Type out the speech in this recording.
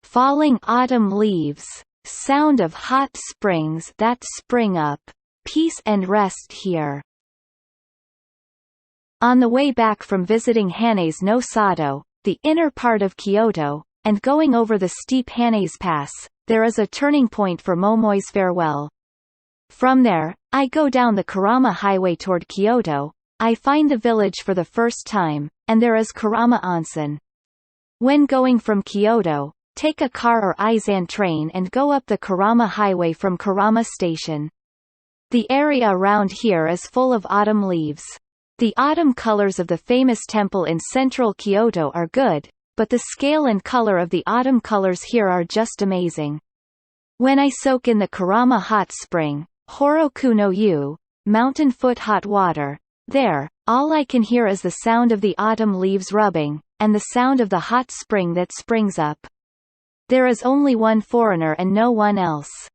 falling autumn leaves, sound of hot springs that spring up, peace and rest here. On the way back from visiting Hanes no Sado, the inner part of Kyoto, and going over the steep Hanes Pass, there is a turning point for Momoi's farewell. From there, I go down the Kurama Highway toward Kyoto. I find the village for the first time, and there is Kurama Onsen. When going from Kyoto, take a car or Eizan train and go up the Kurama Highway from Kurama Station. The area around here is full of autumn leaves. The autumn colors of the famous temple in central Kyoto are good, but the scale and color of the autumn colors here are just amazing. When I soak in the Kurama hot spring, Horoku no Yu, mountain foot hot water, there, all I can hear is the sound of the autumn leaves rubbing, and the sound of the hot spring that springs up. There is only one foreigner and no one else.